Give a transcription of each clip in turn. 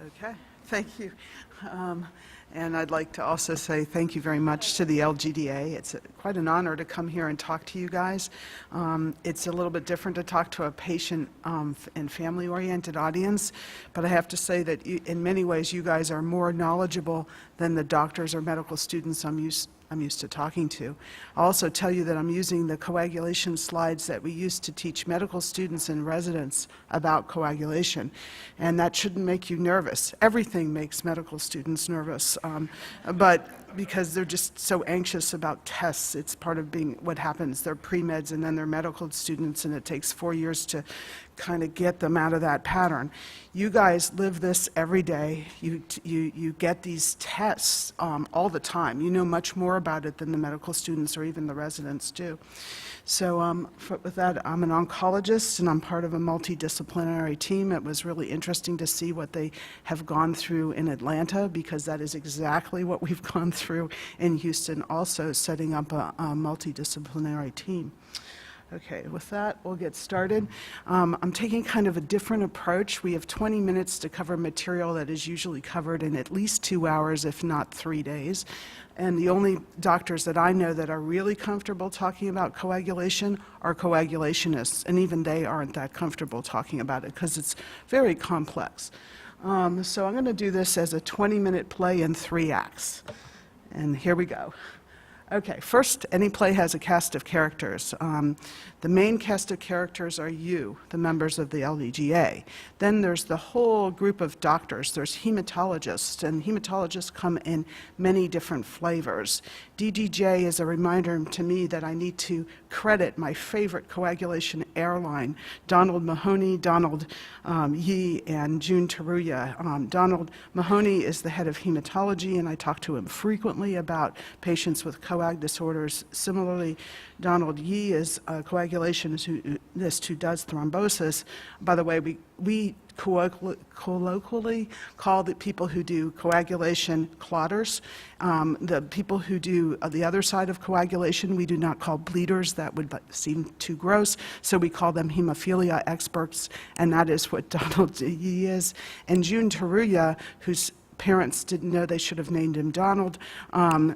Okay, thank you. And I'd like to also say thank you very much to the LGDA. It's quite an honor to come here and talk to you guys. It's a little bit different to talk to a patient and family-oriented audience, but I have to say that in many ways you guys are more knowledgeable than the doctors or medical students I'm used to talking to. I'll also tell you that I'm using the coagulation slides that we used to teach medical students and residents about coagulation, and that shouldn't make you nervous. Everything makes medical students nervous, but because they're just so anxious about tests. It's part of being what happens. They're pre-meds and then they're medical students, and it takes 4 years to kind of get them out of that pattern. You guys live this every day. You get these tests all the time. You know much more about it than the medical students or even the residents do. So with that, I'm an oncologist and I'm part of a multidisciplinary team. It was really interesting to see what they have gone through in Atlanta, because that is exactly what we've gone through in Houston, also setting up a multidisciplinary team. Okay, with that, we'll get started. I'm taking kind of a different approach. We have 20 minutes to cover material that is usually covered in at least 2 hours, if not 3 days. And the only doctors that I know that are really comfortable talking about coagulation are coagulationists, and even they aren't that comfortable talking about it because it's very complex. So I'm going to do this as a 20-minute play in 3 acts. And here we go. Okay, first, any play has a cast of characters. The main cast of characters are you, the members of the LDGA. Then there's the whole group of doctors. There's hematologists, and hematologists come in many different flavors. DDJ is a reminder to me that I need to credit my favorite coagulation airline, Donald Mahoney, Donald Yee, and June Taruya. Donald Mahoney is the head of hematology, and I talk to him frequently about patients with coag disorders. Similarly, Donald Yee is a coagulationist who does thrombosis. By the way, we colloquially call the people who do coagulation clotters. The people who do the other side of coagulation, we do not call bleeders. That would seem too gross. So we call them hemophilia experts, and that is what Donald Yee is. And June Taruya, who's parents didn't know they should have named him Donald,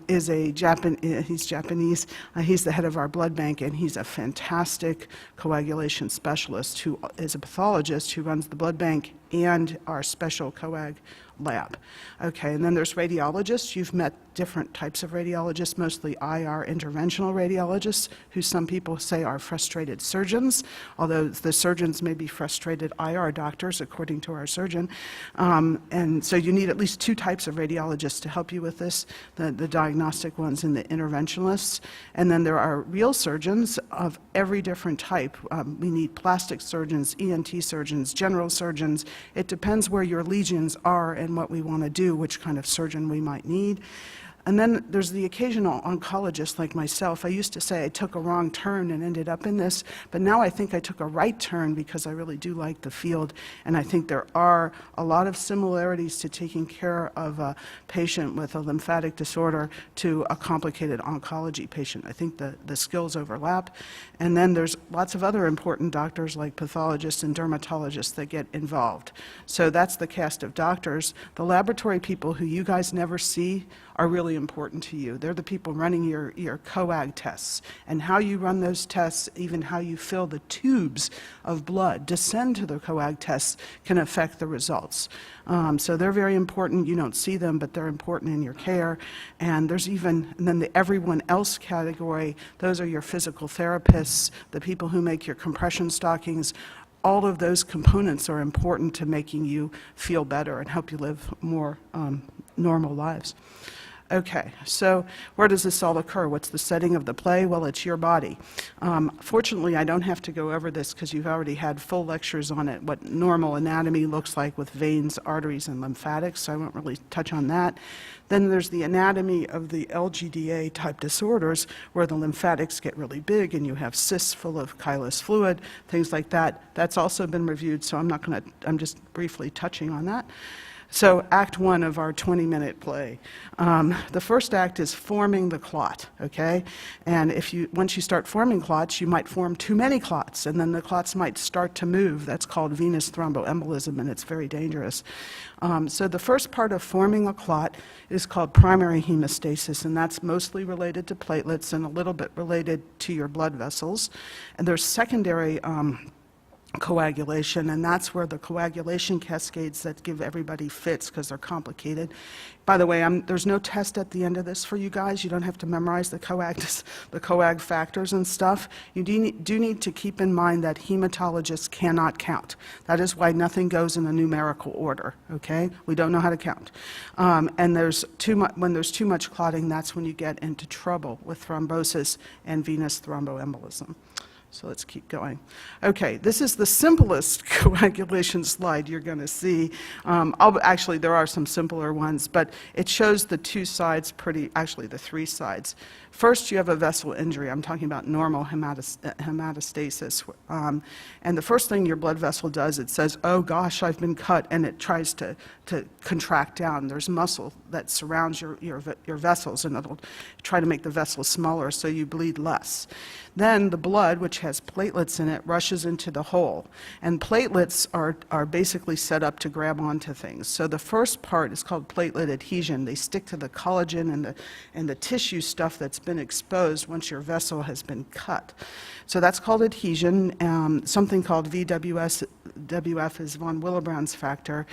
he's Japanese. He's the head of our blood bank, and he's a fantastic coagulation specialist who is a pathologist who runs the blood bank and our special coag lab. Okay, and then there's radiologists. You've met different types of radiologists, mostly IR interventional radiologists, who some people say are frustrated surgeons, although the surgeons may be frustrated IR doctors, according to our surgeon. And so you need at least 2 types of radiologists to help you with this, the diagnostic ones and the interventionalists. And then there are real surgeons of every different type. We need plastic surgeons, ENT surgeons, general surgeons. It depends where your lesions are and what we want to do, which kind of surgeon we might need. And then there's the occasional oncologist like myself. I used to say I took a wrong turn and ended up in this, but now I think I took a right turn because I really do like the field, and I think there are a lot of similarities to taking care of a patient with a lymphatic disorder to a complicated oncology patient. I think the skills overlap. And then there's lots of other important doctors like pathologists and dermatologists that get involved. So that's the cast of doctors. The laboratory people who you guys never see are really important to you. They're the people running your coag tests, and how you run those tests, even how you fill the tubes of blood to send to the coag tests, can affect the results. So they're very important. You don't see them, but they're important in your care. And there's and then the everyone else category. Those are your physical therapists, the people who make your compression stockings. All of those components are important to making you feel better and help you live more normal lives. Okay, so where does this all occur? What's the setting of the play? Well, it's your body. Fortunately, I don't have to go over this because you've already had full lectures on it, what normal anatomy looks like with veins, arteries, and lymphatics, so I won't really touch on that. Then there's the anatomy of the LGDA type disorders where the lymphatics get really big and you have cysts full of chylous fluid, things like that. That's also been reviewed, so I'm just briefly touching on that. So act one of our 20-minute play. The first act is forming the clot, okay? And once you start forming clots, you might form too many clots, and then the clots might start to move. That's called venous thromboembolism, and it's very dangerous. So the first part of forming a clot is called primary hemostasis, and that's mostly related to platelets and a little bit related to your blood vessels. And there's secondary coagulation, and that's where the coagulation cascades that give everybody fits because they're complicated. By the way, there's no test at the end of this for you guys. You don't have to memorize the coag factors and stuff. You do need to keep in mind that hematologists cannot count. That is why nothing goes in a numerical order, okay? We don't know how to count. And when there's too much clotting, that's when you get into trouble with thrombosis and venous thromboembolism. So let's keep going. Okay, this is the simplest coagulation slide you're going to see. Actually, there are some simpler ones, but it shows the two sides actually the three sides. First, you have a vessel injury. I'm talking about normal hematostasis. And the first thing your blood vessel does, it says, oh gosh, I've been cut, and it tries to contract down. There's muscle that surrounds your vessels, and it'll try to make the vessels smaller so you bleed less. Then the blood, which has platelets in it, rushes into the hole. And platelets are basically set up to grab onto things. So the first part is called platelet adhesion. They stick to the collagen and the tissue stuff that's been exposed once your vessel has been cut. So that's called adhesion. Something called VWF is von Willebrand's factor.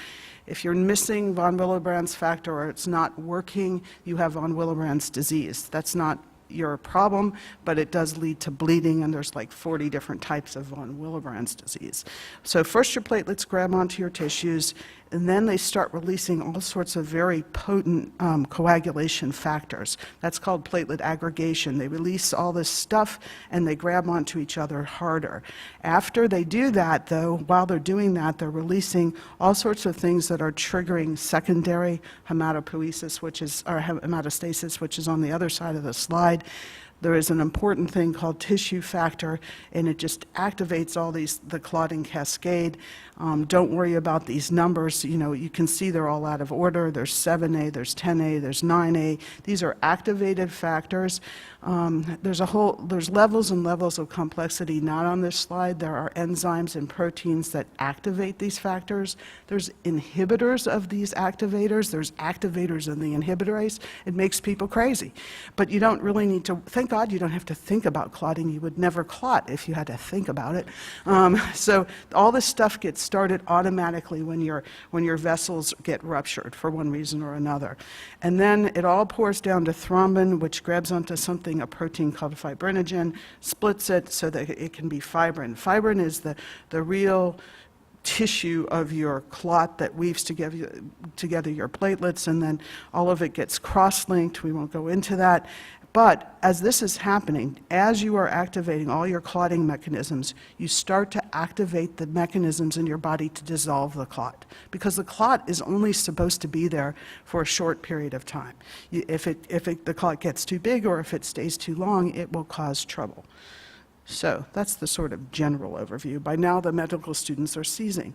If you're missing von Willebrand's factor or it's not working, you have von Willebrand's disease. That's not your problem, but it does lead to bleeding, and there's like 40 different types of von Willebrand's disease. So first your platelets grab onto your tissues, and then they start releasing all sorts of very potent coagulation factors. That's called platelet aggregation. They release all this stuff, and they grab onto each other harder. After they do that, though, while they're doing that, they're releasing all sorts of things that are triggering secondary hematopoiesis, or hematostasis, which is on the other side of the slide. There is an important thing called tissue factor, and it just activates all the clotting cascade. Don't worry about these numbers. You know, you can see they're all out of order. There's 7A, there's 10A, there's 9A. These are activated factors. There's levels and levels of complexity not on this slide. There are enzymes and proteins that activate these factors. There's inhibitors of these activators. There's activators in the inhibitors. It makes people crazy. But you don't really need to, thank God you don't have to think about clotting. You would never clot if you had to think about it. So all this stuff gets started automatically when your vessels get ruptured for one reason or another. And then it all pours down to thrombin, which grabs onto a protein called fibrinogen, splits it so that it can be fibrin. Fibrin is the real tissue of your clot that weaves together your platelets, and then all of it gets cross-linked. We won't go into that. But as this is happening, as you are activating all your clotting mechanisms, you start to activate the mechanisms in your body to dissolve the clot, because the clot is only supposed to be there for a short period of time. If the clot gets too big or if it stays too long, it will cause trouble. So that's the sort of general overview. By now, the medical students are seizing.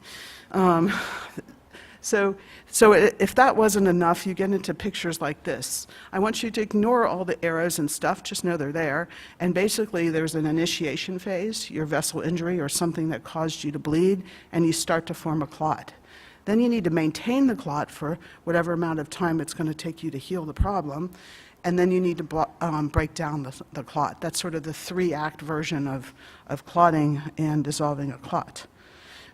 So if that wasn't enough, you get into pictures like this. I want you to ignore all the arrows and stuff, just know they're there. And basically, there's an initiation phase, your vessel injury or something that caused you to bleed, and you start to form a clot. Then you need to maintain the clot for whatever amount of time it's going to take you to heal the problem. And then you need to break down the clot. That's sort of the 3-act version of clotting and dissolving a clot.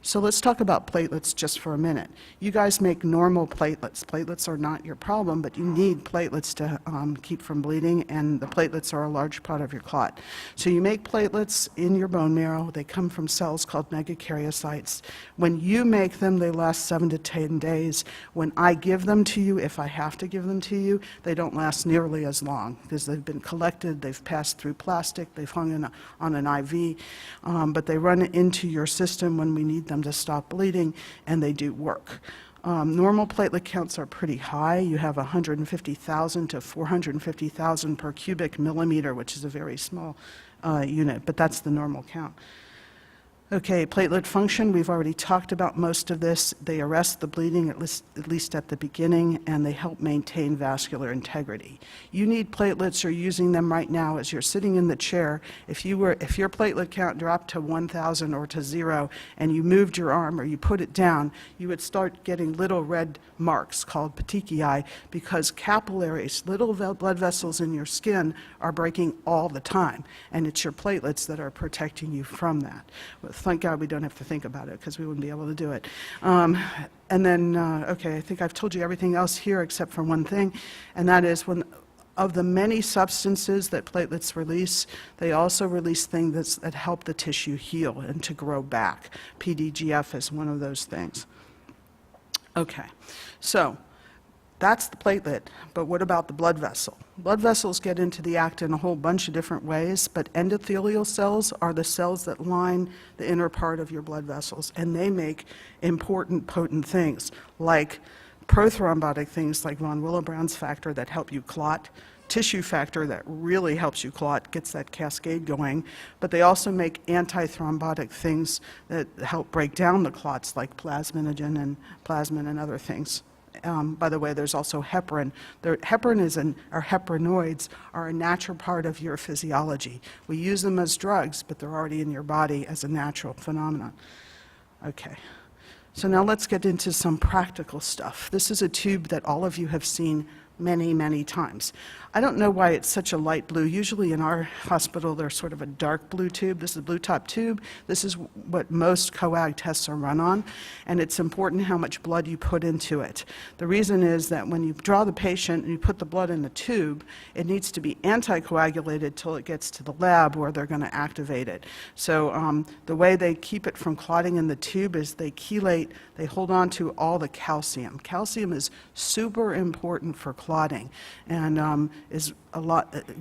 So let's talk about platelets just for a minute. You guys make normal platelets. Platelets are not your problem, but you need platelets to keep from bleeding, and the platelets are a large part of your clot. So you make platelets in your bone marrow. They come from cells called megakaryocytes. When you make them, they last 7 to 10 days. When I give them to you, if I have to give them to you, they don't last nearly as long because they've been collected, they've passed through plastic, they've hung on an IV, but they run into your system when we need them to stop bleeding, and they do work. Normal platelet counts are pretty high. You have 150,000 to 450,000 per cubic millimeter, which is a very small unit, but that's the normal count. Okay, platelet function, we've already talked about most of this. They arrest the bleeding at least at the beginning, and they help maintain vascular integrity. You need platelets, you're using them right now as you're sitting in the chair. If your platelet count dropped to 1,000 or to 0, and you moved your arm or you put it down, you would start getting little red marks called petechiae, because capillaries, little blood vessels in your skin, are breaking all the time, and it's your platelets that are protecting you from that. Thank God we don't have to think about it, because we wouldn't be able to do it. And then, okay, I think I've told you everything else here except for one thing, and that is when of the many substances that platelets release, they also release things that help the tissue heal and to grow back. PDGF is one of those things. Okay, so that's the platelet, but what about the blood vessel? Blood vessels get into the act in a whole bunch of different ways, but endothelial cells are the cells that line the inner part of your blood vessels, and they make important, potent things like prothrombotic things like von Willebrand's factor that help you clot, tissue factor that really helps you clot, gets that cascade going, but they also make antithrombotic things that help break down the clots like plasminogen and plasmin and other things. By the way, there's also heparin. Heparin or heparinoids are a natural part of your physiology. We use them as drugs, but they're already in your body as a natural phenomenon. Okay, so now let's get into some practical stuff. This is a tube that all of you have seen many, many times. I don't know why it's such a light blue. Usually in our hospital, they're sort of a dark blue tube. This is a blue top tube. This is what most coag tests are run on, and it's important how much blood you put into it. The reason is that when you draw the patient and you put the blood in the tube, it needs to be anticoagulated till it gets to the lab where they're going to activate it. So the way they keep it from clotting in the tube is they chelate, they hold on to all the calcium. Calcium is super important for clotting, and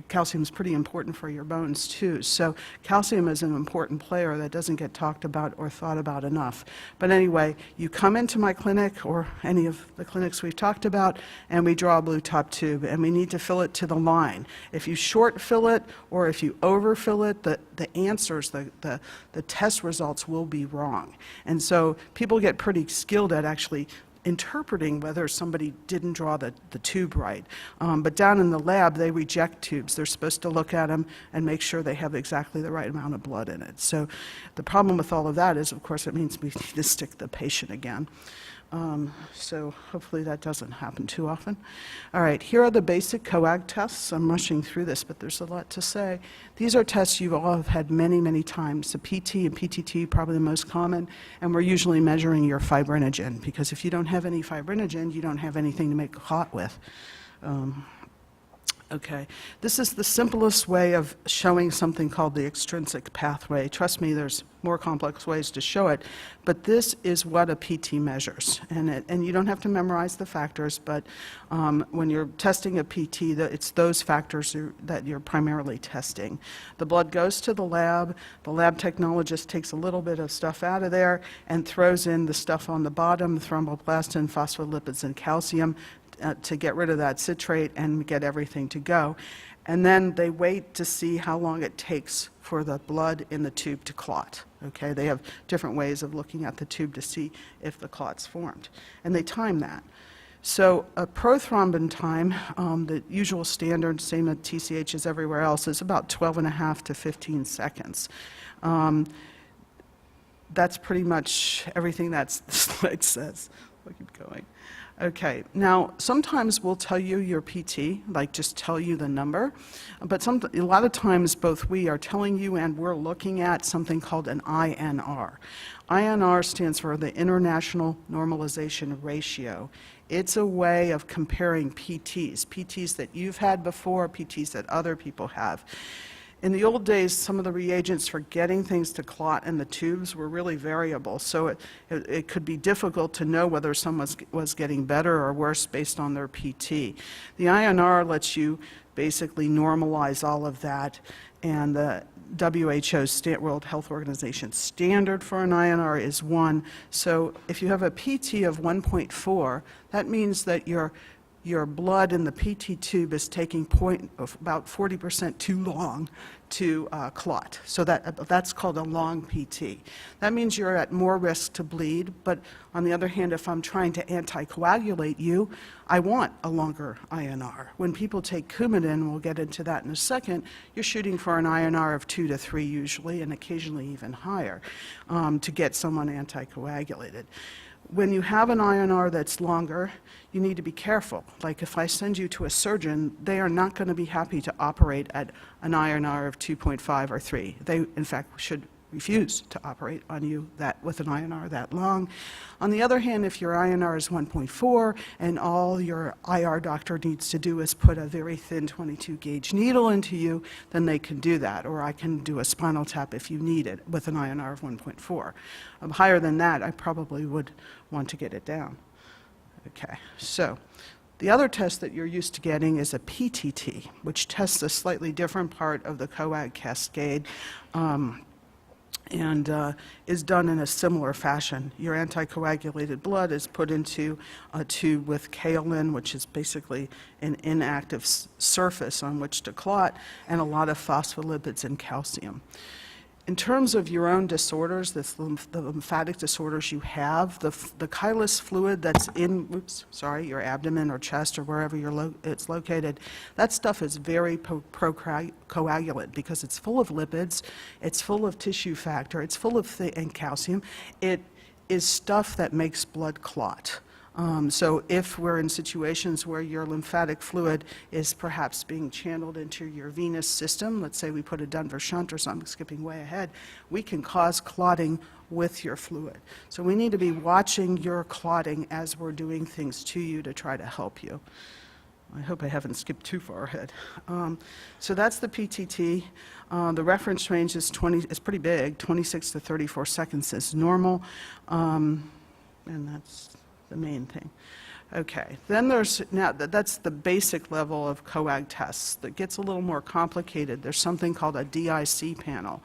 calcium is pretty important for your bones too. So calcium is an important player that doesn't get talked about or thought about enough. But anyway, you come into my clinic or any of the clinics we've talked about, and we draw a blue top tube, and we need to fill it to the line. If you short fill it or if you overfill it, the answers, the test results will be wrong. And so people get pretty skilled at actually interpreting whether somebody didn't draw the tube right. But down in the lab, they reject tubes. They're supposed to look at them and make sure they have exactly the right amount of blood in it. So the problem with all of that is, of course, it means we need to stick the patient again. So hopefully that doesn't happen too often. All right, here are the basic coag tests. I'm rushing through this, but there's a lot to say. These are tests you all have had many, many times. The PT and PTT, probably the most common, and we're usually measuring your fibrinogen, because if you don't have any fibrinogen, you don't have anything to make a clot with. Okay, this is the simplest way of showing something called the extrinsic pathway. Trust me, there's more complex ways to show it, but this is what a PT measures. And you don't have to memorize the factors, but when you're testing a PT, it's those factors that you're primarily testing. The blood goes to the lab technologist takes a little bit of stuff out of there and throws in the stuff on the bottom, thromboplastin, phospholipids, and calcium, to get rid of that citrate and get everything to go. And then they wait to see how long it takes for the blood in the tube to clot. Okay, they have different ways of looking at the tube to see if the clot's formed. And they time that. So a prothrombin time, the usual standard, same at TCH as everywhere else, is about 12.5 to 15 seconds. That's pretty much everything that the slide says. I'll keep going. Okay, now sometimes we'll tell you your PT, like just tell you the number, but a lot of times both we are telling you and we're looking at something called an INR. INR stands for the International Normalization Ratio. It's a way of comparing PTs that you've had before, PTs that other people have. In the old days, some of the reagents for getting things to clot in the tubes were really variable, so it could be difficult to know whether someone was getting better or worse based on their PT. The INR lets you basically normalize all of that, and the WHO, World Health Organization, standard for an INR is 1. So if you have a PT of 1.4, that means that your your blood in the PT tube is taking about 40% too long to clot. So that's called a long PT. That means you're at more risk to bleed, but on the other hand, if I'm trying to anticoagulate you, I want a longer INR. When people take Coumadin, we'll get into that in a second, you're shooting for an INR of 2 to 3 usually, and occasionally even higher, to get someone anticoagulated. When you have an INR that's longer, you need to be careful. Like if I send you to a surgeon, they are not going to be happy to operate at an INR of 2.5 or 3. They, in fact, should refuse to operate on you with an INR that long. On the other hand, if your INR is 1.4 and all your IR doctor needs to do is put a very thin 22 gauge needle into you, then they can do that, or I can do a spinal tap if you need it with an INR of 1.4. Higher than that, I probably would want to get it down. Okay, so the other test that you're used to getting is a PTT, which tests a slightly different part of the coag cascade. And is done in a similar fashion. Your anticoagulated blood is put into a tube with kaolin, which is basically an inactive surface on which to clot, and a lot of phospholipids and calcium. In terms of your own disorders, the lymphatic disorders you have, the chylous fluid that's in, your abdomen or chest or wherever it's located, that stuff is very procoagulant because it's full of lipids, it's full of tissue factor, it's full of and calcium. It is stuff that makes blood clot. So if we're in situations where your lymphatic fluid is perhaps being channeled into your venous system, let's say we put a Denver shunt or something, skipping way ahead, we can cause clotting with your fluid. So we need to be watching your clotting as we're doing things to you to try to help you. I hope I haven't skipped too far ahead. So that's the PTT. The reference range is pretty big, 26 to 34 seconds is normal, and that's the main thing. Okay, then that's the basic level of coag tests. That gets a little more complicated. There's something called a DIC panel.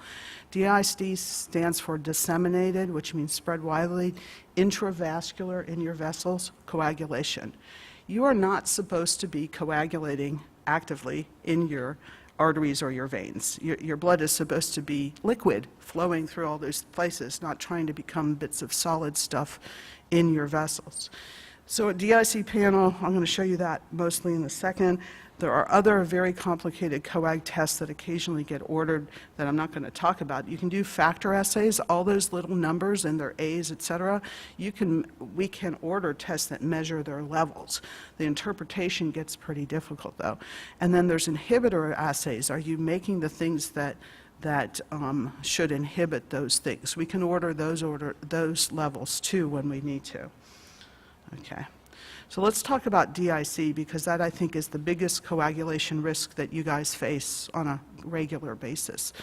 DIC stands for disseminated, which means spread widely, intravascular in your vessels, coagulation. You are not supposed to be coagulating actively in your arteries or your veins. Your blood is supposed to be liquid, flowing through all those places, not trying to become bits of solid stuff in your vessels. So a DIC panel, I'm going to show you that mostly in a second. There are other very complicated coag tests that occasionally get ordered that I'm not going to talk about. You can do factor assays, all those little numbers and their A's, et cetera. We can order tests that measure their levels. The interpretation gets pretty difficult though. And then there's inhibitor assays. Are you making the things that should inhibit those things? We can order those levels too when we need to. Okay. So let's talk about DIC because that I think is the biggest coagulation risk that you guys face on a regular basis.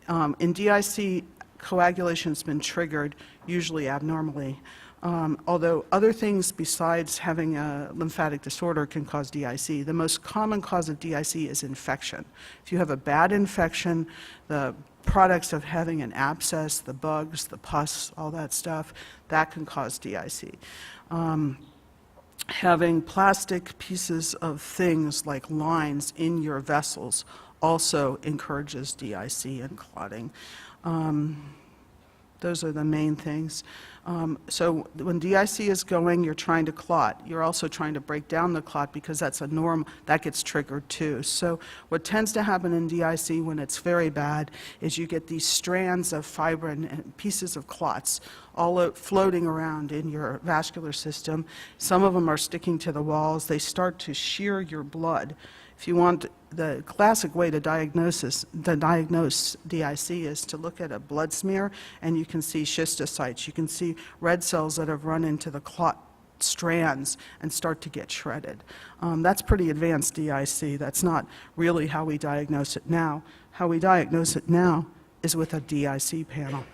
In DIC, coagulation's been triggered usually abnormally, although other things besides having a lymphatic disorder can cause DIC. The most common cause of DIC is infection. If you have a bad infection, the products of having an abscess, the bugs, the pus, all that stuff, that can cause DIC. Having plastic pieces of things like lines in your vessels also encourages DIC and clotting. Those are the main things. So when DIC is going, you're trying to clot. You're also trying to break down the clot because that's a norm that gets triggered too. So what tends to happen in DIC when it's very bad is you get these strands of fibrin and pieces of clots all floating around in your vascular system. Some of them are sticking to the walls. They start to shear your blood. If you want, the classic way to diagnose DIC is to look at a blood smear and you can see schistocytes. You can see red cells that have run into the clot strands and start to get shredded. That's pretty advanced DIC. That's not really how we diagnose it now. How we diagnose it now is with a DIC panel.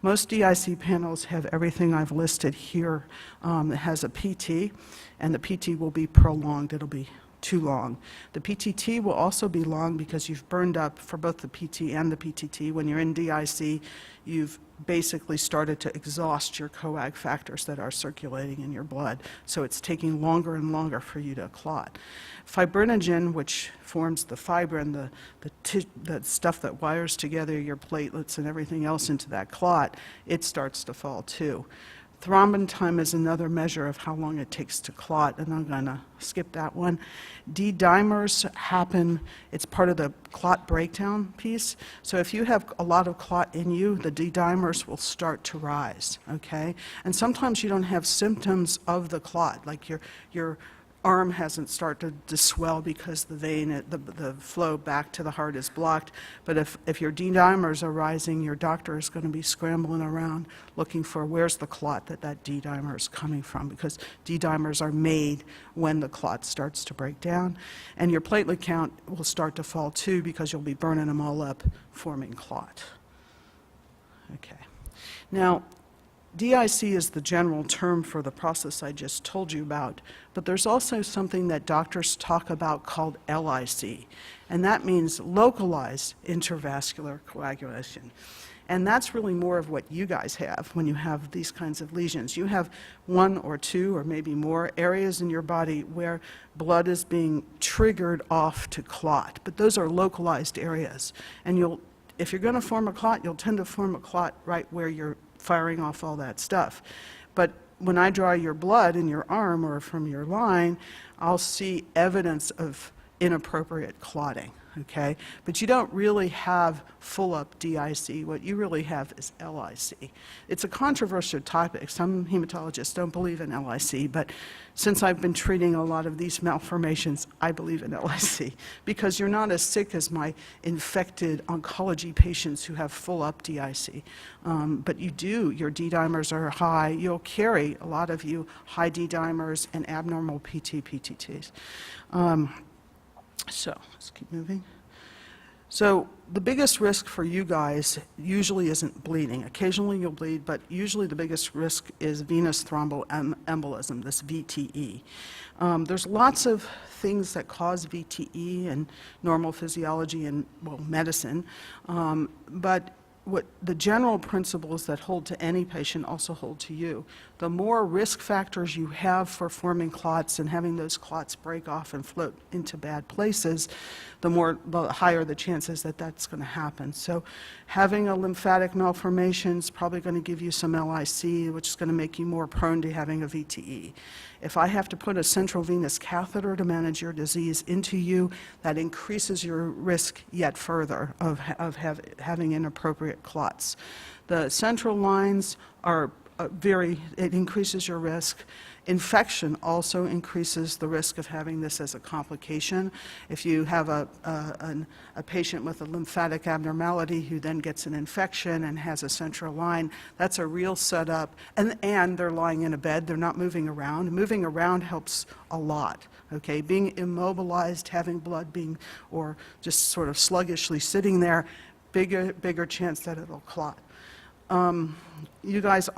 Most DIC panels have everything I've listed here. It has a PT, and the PT will be prolonged. It'll be too long. The PTT will also be long because you've burned up for both the PT and the PTT. When you're in DIC, you've basically started to exhaust your coag factors that are circulating in your blood. So it's taking longer and longer for you to clot. Fibrinogen, which forms the fibrin, the stuff that wires together your platelets and everything else into that clot, it starts to fall too. Thrombin time is another measure of how long it takes to clot, and I'm going to skip that one. D-dimers happen, it's part of the clot breakdown piece. So if you have a lot of clot in you, the D-dimers will start to rise, okay? And sometimes you don't have symptoms of the clot, like your arm hasn't started to swell because the vein, the flow back to the heart is blocked. But if your D-dimers are rising, your doctor is going to be scrambling around looking for where's the clot that D-dimer is coming from, because D-dimers are made when the clot starts to break down. And your platelet count will start to fall too because you'll be burning them all up, forming clot. Okay. Now, DIC is the general term for the process I just told you about, but there's also something that doctors talk about called LIC, and that means localized intravascular coagulation. And that's really more of what you guys have when you have these kinds of lesions. You have one or two or maybe more areas in your body where blood is being triggered off to clot, but those are localized areas. And if you're going to form a clot, you'll tend to form a clot right where you're firing off all that stuff. But when I draw your blood in your arm or from your line, I'll see evidence of inappropriate clotting, okay? But you don't really have full-up DIC. What you really have is LIC. It's a controversial topic. Some hematologists don't believe in LIC, but since I've been treating a lot of these malformations, I believe in LIC, because you're not as sick as my infected oncology patients who have full-up DIC. But you do, your D-dimers are high. You'll carry, a lot of you, high D-dimers and abnormal PT-PTTs. So let's keep moving. So the biggest risk for you guys usually isn't bleeding. Occasionally you'll bleed, but usually the biggest risk is venous thromboembolism, this VTE. There's lots of things that cause VTE and normal physiology and, well, medicine, but what the general principles that hold to any patient also hold to you. The more risk factors you have for forming clots and having those clots break off and float into bad places, the higher the chances that that's going to happen. So having a lymphatic malformation is probably going to give you some LIC, which is going to make you more prone to having a VTE. If I have to put a central venous catheter to manage your disease into you, that increases your risk yet further of having inappropriate clots. The central lines are it increases your risk. Infection also increases the risk of having this as a complication. If you have a patient with a lymphatic abnormality who then gets an infection and has a central line, that's a real setup. And they're lying in a bed, they're not moving around. Moving around helps a lot. Okay, being immobilized, having blood or just sort of sluggishly sitting there, bigger chance that it'll clot. You guys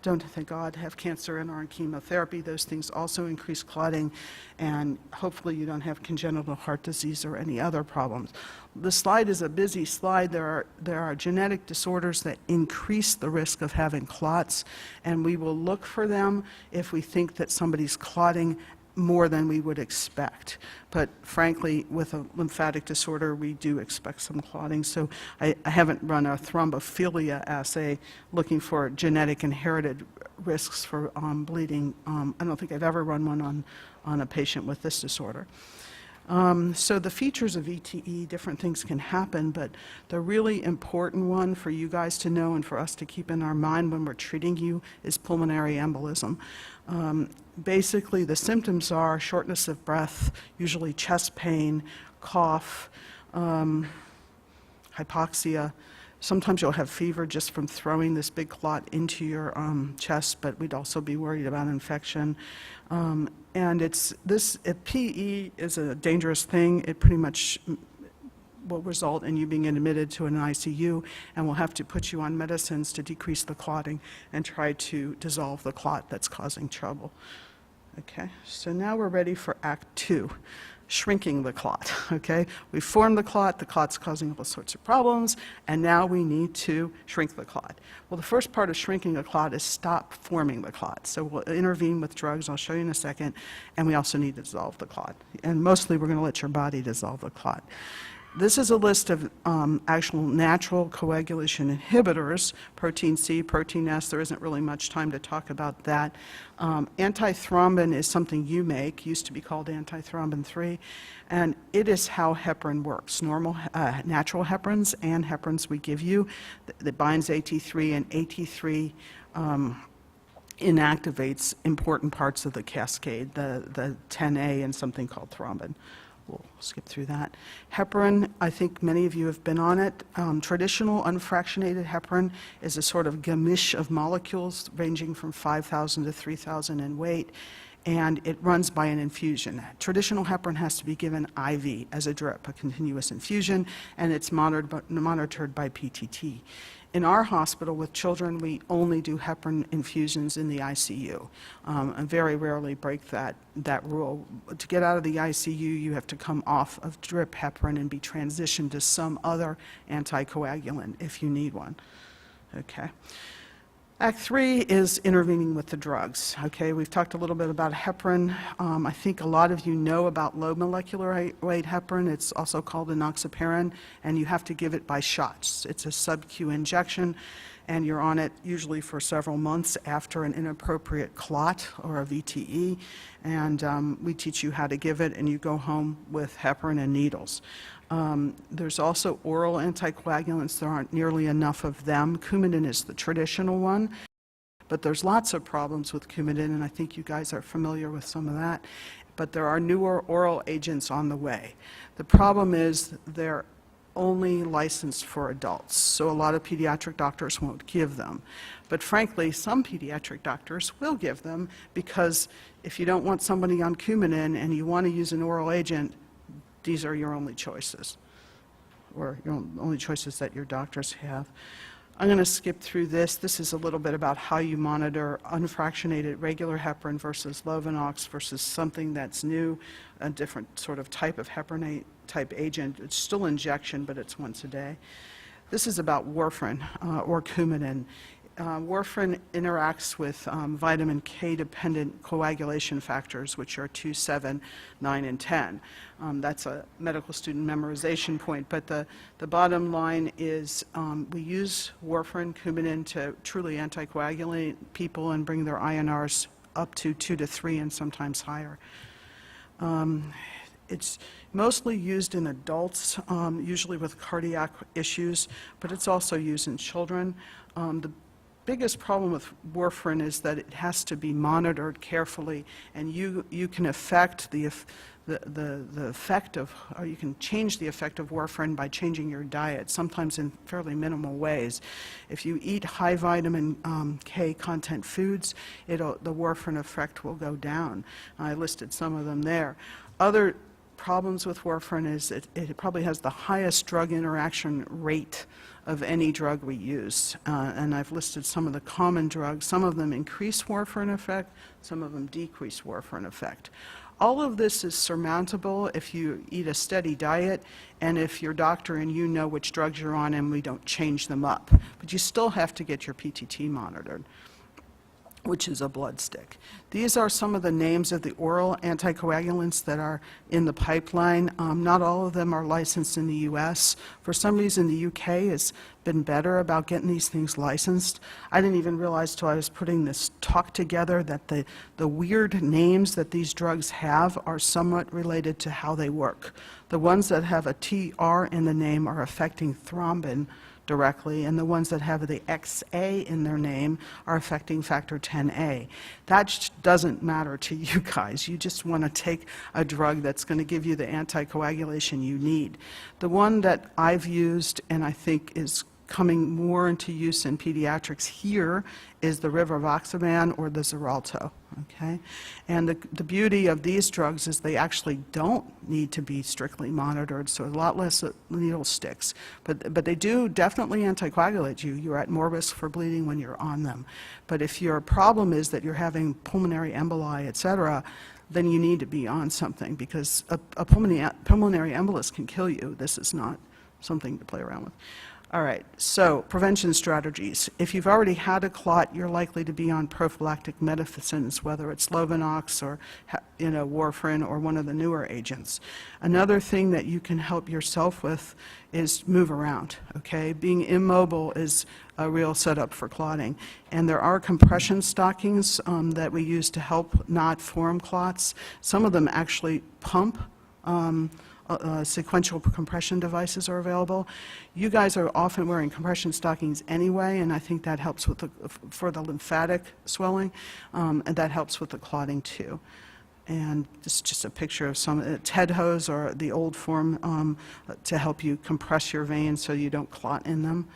don't, thank God, have cancer and are on chemotherapy. Those things also increase clotting, and hopefully you don't have congenital heart disease or any other problems. The slide is a busy slide. There are genetic disorders that increase the risk of having clots, and we will look for them if we think that somebody's clotting more than we would expect. But frankly, with a lymphatic disorder, we do expect some clotting. So I haven't run a thrombophilia assay looking for genetic inherited risks for bleeding. I don't think I've ever run one on a patient with this disorder. So the features of VTE, different things can happen, but the really important one for you guys to know and for us to keep in our mind when we're treating you is pulmonary embolism. Basically, the symptoms are shortness of breath, usually chest pain, cough, hypoxia. Sometimes you'll have fever just from throwing this big clot into your chest, but we'd also be worried about infection. And PE is a dangerous thing. It pretty much will result in you being admitted to an ICU, and we'll have to put you on medicines to decrease the clotting and try to dissolve the clot that's causing trouble. Okay, so now we're ready for Act 2, shrinking the clot, okay? We formed the clot's causing all sorts of problems, and now we need to shrink the clot. Well, the first part of shrinking a clot is stop forming the clot. So we'll intervene with drugs, I'll show you in a second, and we also need to dissolve the clot. And mostly we're gonna let your body dissolve the clot. This is a list of actual natural coagulation inhibitors, protein C, protein S. There isn't really much time to talk about that. Antithrombin is something you make, used to be called antithrombin 3, and it is how heparin works. Normal, natural heparins and heparins we give you that binds AT3, and AT3 inactivates important parts of the cascade, the 10A and something called thrombin. We'll skip through that. Heparin, I think many of you have been on it. Traditional unfractionated heparin is a sort of gamish of molecules ranging from 5,000 to 3,000 in weight, and it runs by an infusion. Traditional heparin has to be given IV as a drip, a continuous infusion, and it's monitored by PTT. In our hospital with children, we only do heparin infusions in the ICU, and very rarely break that rule. To get out of the ICU, you have to come off of drip heparin and be transitioned to some other anticoagulant if you need one. Okay. Act 3 is intervening with the drugs. Okay, we've talked a little bit about heparin. I think a lot of you know about low molecular weight heparin. It's also called enoxaparin, and you have to give it by shots. It's a sub-Q injection, and you're on it usually for several months after an inappropriate clot or a VTE, and we teach you how to give it, and you go home with heparin and needles. There's also oral anticoagulants. There aren't nearly enough of them. Coumadin is the traditional one, but there's lots of problems with Coumadin, and I think you guys are familiar with some of that. But there are newer oral agents on the way. The problem is they're only licensed for adults, so a lot of pediatric doctors won't give them. But frankly, some pediatric doctors will give them, because if you don't want somebody on Coumadin and you want to use an oral agent, these are your only choices, or your only choices that your doctors have. I'm going to skip through this. This is a little bit about how you monitor unfractionated regular heparin versus Lovenox versus something that's new, a different sort of type of heparin type agent. It's still injection, but it's once a day. This is about warfarin or Coumadin. Warfarin interacts with vitamin K-dependent coagulation factors, which are 2, 7, 9, and 10. That's a medical student memorization point, but the bottom line is we use warfarin, Coumadin to truly anticoagulate people and bring their INRs up to 2 to 3 and sometimes higher. It's mostly used in adults, usually with cardiac issues, but it's also used in children. The biggest problem with warfarin is that it has to be monitored carefully, and you can affect the effect of, or you can change the effect of warfarin by changing your diet, sometimes in fairly minimal ways. If you eat high vitamin K content foods, the warfarin effect will go down. I listed some of them there. Other problems with warfarin is it probably has the highest drug interaction rate of any drug we use, and I've listed some of the common drugs. Some of them increase warfarin effect, some of them decrease warfarin effect. All of this is surmountable if you eat a steady diet and if your doctor and you know which drugs you're on and we don't change them up. But you still have to get your PTT monitored, which is a blood stick. These are some of the names of the oral anticoagulants that are in the pipeline. Not all of them are licensed in the US. For some reason, the UK has been better about getting these things licensed. I didn't even realize till I was putting this talk together that the weird names that these drugs have are somewhat related to how they work. The ones that have a TR in the name are affecting thrombin directly, and the ones that have the XA in their name are affecting factor 10A. That doesn't matter to you guys. You just want to take a drug that's going to give you the anticoagulation you need. The one that I've used and I think is coming more into use in pediatrics here is the rivaroxaban or the Xarelto, okay? And the beauty of these drugs is they actually don't need to be strictly monitored, so a lot less needle sticks. But they do definitely anticoagulate you. You're at more risk for bleeding when you're on them. But if your problem is that you're having pulmonary emboli, et cetera, then you need to be on something, because a pulmonary embolus can kill you. This is not something to play around with. All right, so prevention strategies. If you've already had a clot, you're likely to be on prophylactic medicines, whether it's Lovenox or warfarin or one of the newer agents. Another thing that you can help yourself with is move around, okay? Being immobile is a real setup for clotting. And there are compression stockings that we use to help not form clots. Some of them actually pump. Sequential compression devices are available. You guys are often wearing compression stockings anyway, and I think that helps with for the lymphatic swelling, and that helps with the clotting too. And this is just a picture of some TED hose, or the old form, to help you compress your veins so you don't clot in them.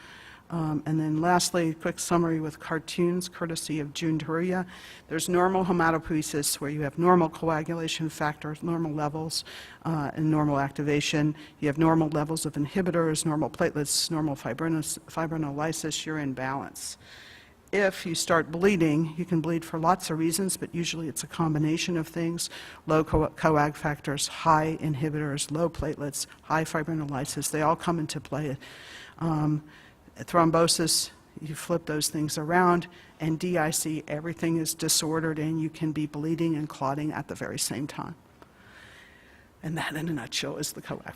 And then lastly, a quick summary with cartoons, courtesy of June Duria. There's normal hematopoiesis, where you have normal coagulation factors, normal levels, and normal activation. You have normal levels of inhibitors, normal platelets, normal fibrinolysis. You're in balance. If you start bleeding, you can bleed for lots of reasons, but usually it's a combination of things. Low coag factors, high inhibitors, low platelets, high fibrinolysis, they all come into play. Thrombosis, you flip those things around, and DIC, everything is disordered, and you can be bleeding and clotting at the very same time. And that, in a nutshell, is the coag.